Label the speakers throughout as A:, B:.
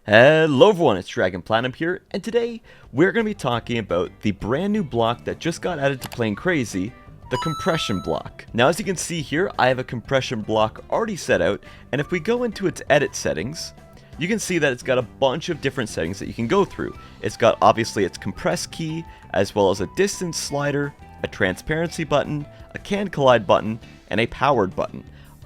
A: Hello everyone, it's dragonplatinum here, and today we're going to be talking about the brand new block that just got added to Playing Crazy, the compression block. Now as you can see here, I have a compression block already set out, and if we go into its edit settings, you can see that it's got a bunch of different settings that you can go through. It's got obviously its compress key, as well as a distance slider, a transparency button, a can collide button, and a powered button.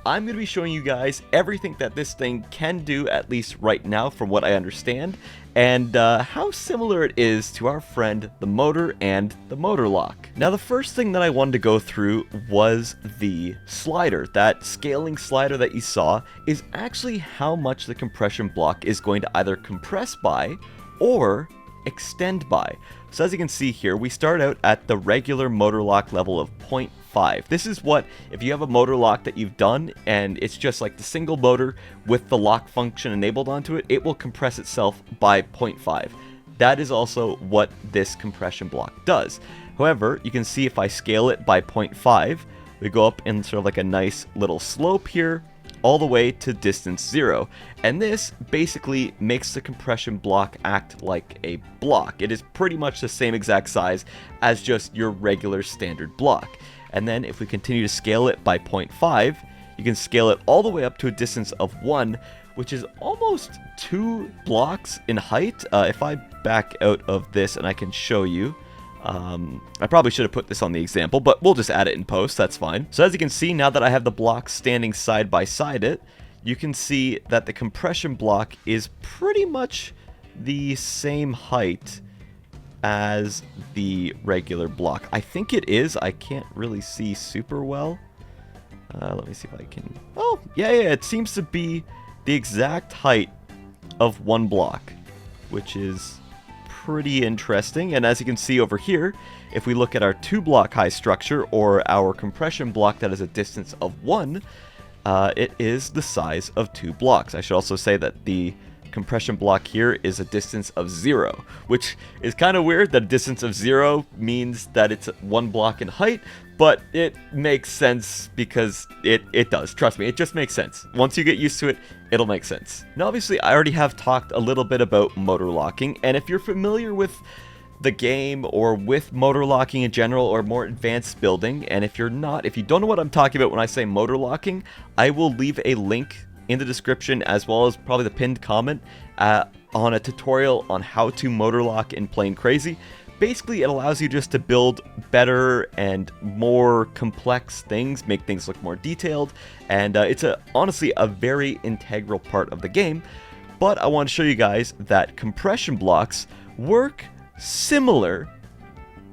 A: I'm going to be showing you guys everything that this thing can do, at least right now from what I understand, and how similar it is to our friend the Motor and the Motorlock. Now the first thing that I wanted to go through was the slider. That scaling slider that you saw is actually how much the compression block is going to either compress by or extend by. So as you can see here, we start out at the regular Motorlock level of 0.5. This is what, if you have a Motorlock that you've done and it's just like the single motor with the lock function enabled onto it, it will compress itself by 0.5. That is also what this compression block does. However, you can see if I scale it by 0.5, we go up in sort of like a nice little slope here, all the way to distance 0, and this basically makes the compression block act like a block. It is pretty much the same exact size as just your regular standard block. And then if we continue to scale it by 0.5, you can scale it all the way up to a distance of 1, which is almost 2 blocks in height. If I back out of this and I can show you, I probably should have put this on the example, but we'll just add it in post, that's fine. So as you can see, now that I have the blocks standing side by side it, you can see that the compression block is pretty much the same height as the regular block. I think it is. I can't really see super well. Let me see if I can... Oh, yeah, it seems to be the exact height of one block, which is pretty interesting. And as you can see over here, if we look at our 2-block high structure, or our compression block that is a distance of 1, it is the size of 2 blocks. I should also say that the compression block here is a distance of 0, which is kind of weird that a distance of 0 means that it's 1 block in height, but it makes sense because it does. Trust me, it just makes sense. Once you get used to it, it'll make sense. Now obviously I already have talked a little bit about motorlocking, and if you're familiar with the game or with motorlocking in general or more advanced building, and if you're not, if you don't know what I'm talking about when I say motorlocking, I will leave a link in the description, as well as probably the pinned comment on a tutorial on how to motorlock in Playing Crazy. Basically, it allows you just to build better and more complex things, make things look more detailed, and it's honestly a very integral part of the game. But I want to show you guys that compression blocks work similar,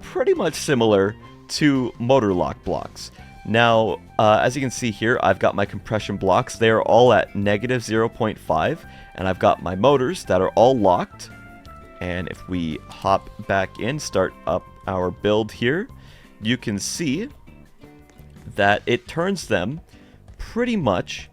A: pretty much similar to Motorlock blocks. Now, as you can see here, I've got my compression blocks. They are all at negative 0.5, and I've got my motors that are all locked. And if we hop back in, start up our build here, you can see that it turns them pretty much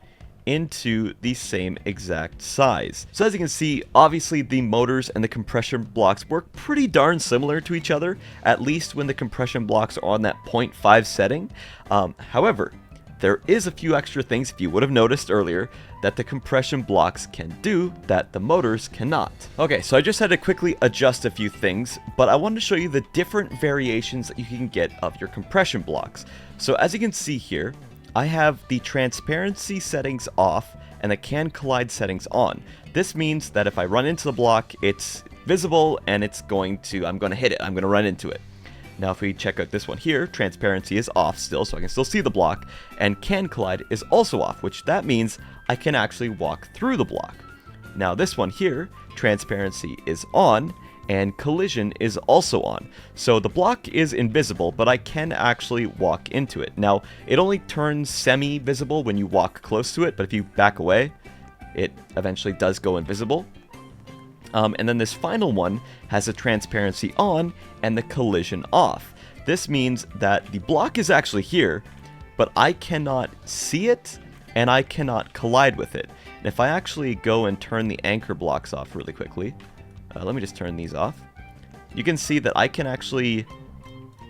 A: into the same exact size. So as you can see, obviously the motors and the compression blocks work pretty darn similar to each other, at least when the compression blocks are on that 0.5 setting. However, there is a few extra things, if you would have noticed earlier, that the compression blocks can do that the motors cannot. Okay, so I just had to quickly adjust a few things, but I wanted to show you the different variations that you can get of your compression blocks. So as you can see here, I have the transparency settings off and the can collide settings on. This means that if I run into the block, it's visible and I'm going to hit it. I'm going to run into it. Now if we check out this one here, transparency is off still, so I can still see the block, and can collide is also off, which that means I can actually walk through the block. Now this one here, transparency is on, and collision is also on. So the block is invisible, but I can actually walk into it. Now, it only turns semi-visible when you walk close to it, but if you back away, it eventually does go invisible. And then this final one has the transparency on and the collision off. This means that the block is actually here, but I cannot see it, and I cannot collide with it. And if I actually go and turn the anchor blocks off really quickly, let me just turn these off. You can see that I can actually...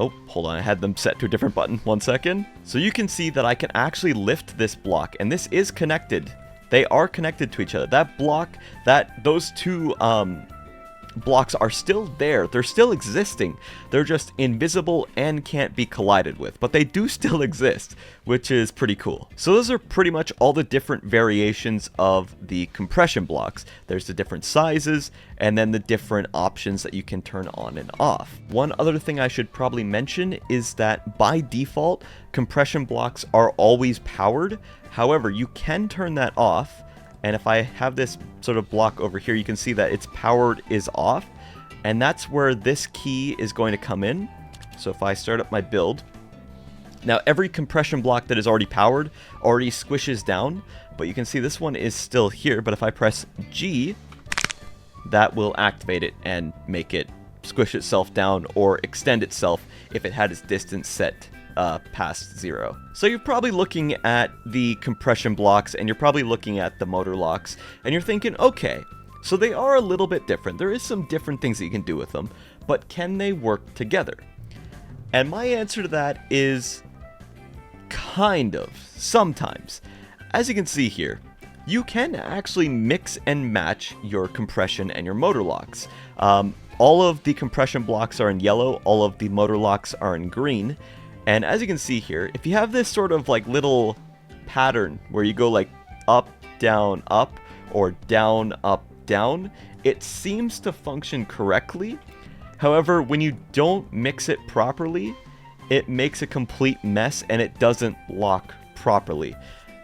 A: Oh, hold on, I had them set to a different button. 1 second. So you can see that I can actually lift this block, and this is connected they are connected to each other. That block, those two blocks are still there. They're still existing. They're just invisible and can't be collided with, but they do still exist, which is pretty cool. So those are pretty much all the different variations of the compression blocks. There's the different sizes and then the different options that you can turn on and off. One other thing I should probably mention is that by default, compression blocks are always powered. However, you can turn that off. And if I have this sort of block over here, you can see that its powered is off. And that's where this key is going to come in. So if I start up my build, now every compression block that is already powered already squishes down. But you can see this one is still here. But if I press G, that will activate it and make it squish itself down or extend itself if it had its distance set past 0. So you're probably looking at the compression blocks and you're probably looking at the motor locks and you're thinking, okay, so they are a little bit different. There is some different things that you can do with them, but can they work together? And my answer to that is kind of, sometimes. As you can see here, you can actually mix and match your compression and your motor locks. All of the compression blocks are in yellow, all of the motor locks are in green. And as you can see here, if you have this sort of like little pattern where you go like up, or down, up, down, it seems to function correctly. However, when you don't mix it properly, it makes a complete mess and it doesn't lock properly.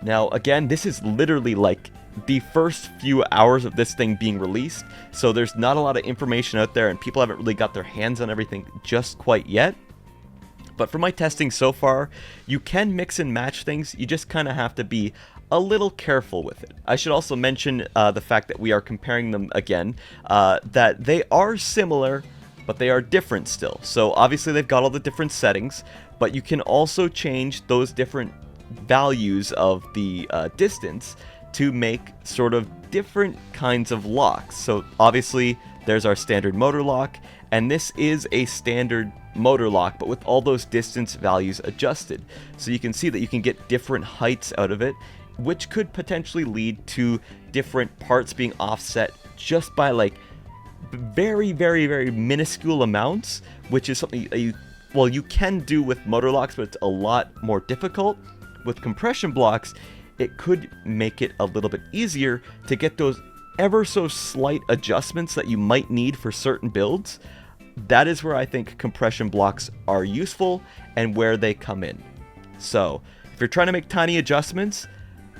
A: Now, again, this is literally like the first few hours of this thing being released, so there's not a lot of information out there and people haven't really got their hands on everything just quite yet. But for my testing so far, you can mix and match things. You just kind of have to be a little careful with it. I should also mention the fact that we are comparing them again, that they are similar, but they are different still. So obviously they've got all the different settings, but you can also change those different values of the distance to make sort of different kinds of locks. So obviously there's our standard motor lock, and this is a standard motor lock, but with all those distance values adjusted. So you can see that you can get different heights out of it, which could potentially lead to different parts being offset just by like very, very, very minuscule amounts, which is something that you can do with motor locks, but it's a lot more difficult. With compression blocks, it could make it a little bit easier to get those ever so slight adjustments that you might need for certain builds. That is where I think compression blocks are useful and where they come in. So if you're trying to make tiny adjustments,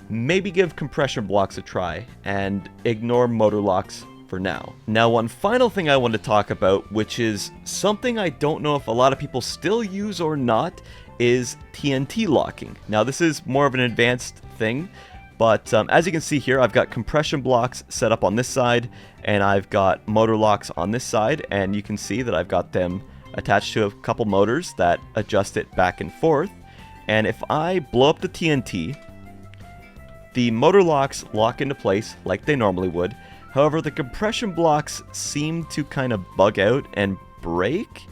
A: maybe give compression blocks a try and ignore motor locks for now. Now, one final thing I want to talk about, which is something I don't know if a lot of people still use or not, is TNT locking. Now, this is more of an advanced thing, but as you can see here, I've got compression blocks set up on this side, and I've got motor locks on this side, and you can see that I've got them attached to a couple motors that adjust it back and forth. And if I blow up the TNT, the motor locks lock into place like they normally would. However, the compression blocks seem to kind of bug out and break,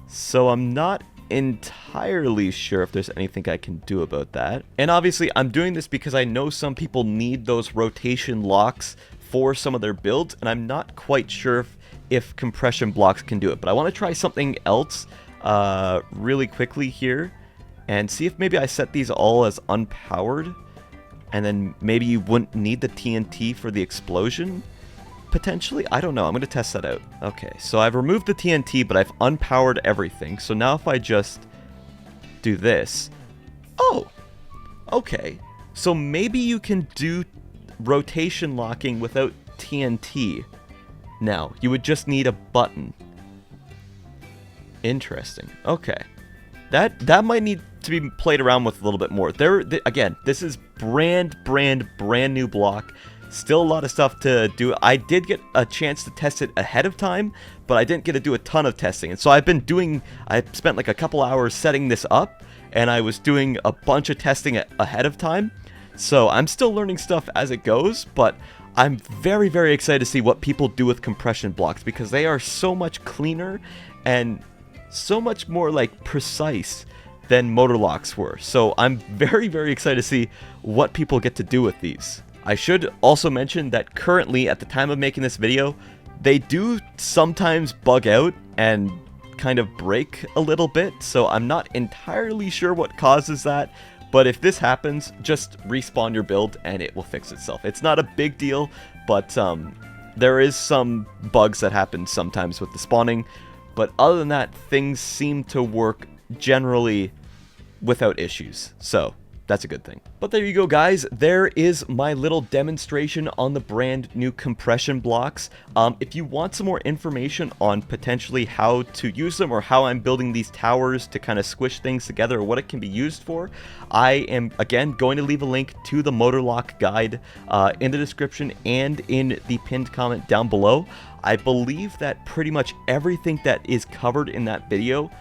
A: so I'm not entirely sure if there's anything I can do about that. And obviously I'm doing this because I know some people need those rotation locks for some of their builds, and I'm not quite sure if compression blocks can do it. But I want to try something else really quickly here and see if maybe I set these all as unpowered, and then maybe you wouldn't need the TNT for the explosion. Potentially? I don't know. I'm going to test that out. Okay, so I've removed the TNT, but I've unpowered everything. So now if I just do this... Oh! Okay. So maybe you can do rotation locking without TNT. Now, you would just need a button. Interesting. Okay. That might need to be played around with a little bit more. Again, this is brand new block. Still a lot of stuff to do. I did get a chance to test it ahead of time, but I didn't get to do a ton of testing. And so I spent like a couple hours setting this up, and I was doing a bunch of testing ahead of time. So I'm still learning stuff as it goes, but I'm very, very excited to see what people do with compression blocks, because they are so much cleaner and so much more like precise than motor locks were. So I'm very, very excited to see what people get to do with these. I should also mention that currently, at the time of making this video, they do sometimes bug out and kind of break a little bit, so I'm not entirely sure what causes that, but if this happens, just respawn your build and it will fix itself. It's not a big deal, but there is some bugs that happen sometimes with the spawning, but other than that, things seem to work generally without issues, so that's a good thing. But there you go, guys. There is my little demonstration on the brand new compression blocks. If you want some more information on potentially how to use them or how I'm building these towers to kind of squish things together or what it can be used for, I am, again, going to leave a link to the Motorlock guide in the description and in the pinned comment down below. I believe that pretty much everything that is covered in that video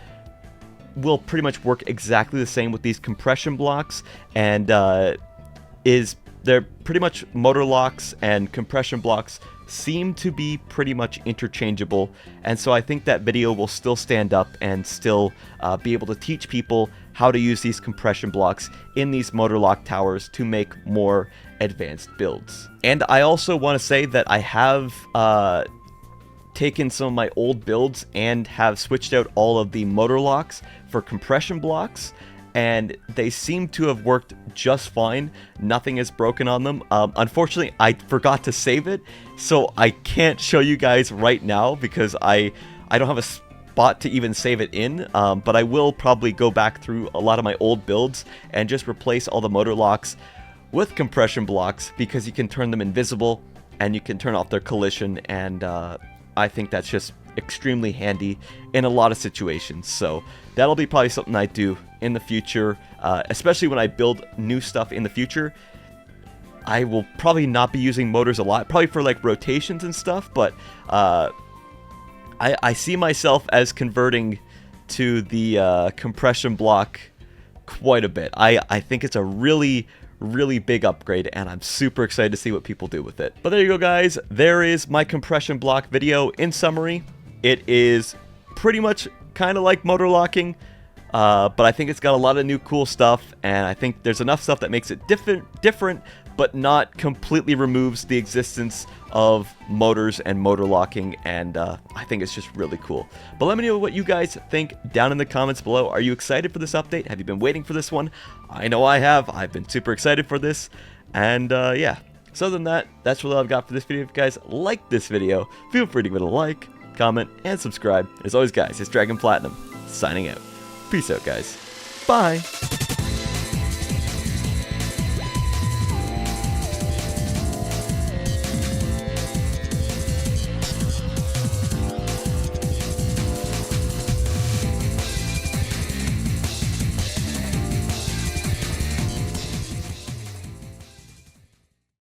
A: will pretty much work exactly the same with these compression blocks, and they're pretty much motor locks and compression blocks seem to be pretty much interchangeable, and so I think that video will still stand up and still be able to teach people how to use these compression blocks in these Motorlock towers to make more advanced builds. And I also want to say that I have taken some of my old builds and have switched out all of the Motorlocks for compression blocks, and they seem to have worked just fine. Nothing is broken on them. Unfortunately, I forgot to save it, so I can't show you guys right now because I don't have a spot to even save it in, but I will probably go back through a lot of my old builds and just replace all the Motorlocks with compression blocks because you can turn them invisible and you can turn off their collision, and I think that's just extremely handy in a lot of situations. So that'll be probably something I do in the future, especially when I build new stuff in the future. I will probably not be using motors a lot, probably for like rotations and stuff, but I see myself as converting to the compression block quite a bit. I think it's a really big upgrade, and I'm super excited to see what people do with it. But there you go, guys. There is my compression block video. In summary, it is pretty much kind of like Motorlocking, but I think it's got a lot of new cool stuff, and I think there's enough stuff that makes it different, but not completely removes the existence of motors and Motorlocking, and I think it's just really cool. But let me know what you guys think down in the comments below. Are you excited for this update? Have you been waiting for this one? I know I have. I've been super excited for this, and yeah. So other than that, that's really all I've got for this video. If you guys like this video, feel free to give it a like, comment, and subscribe. As always, guys, it's Dragon Platinum, signing out. Peace out, guys. Bye!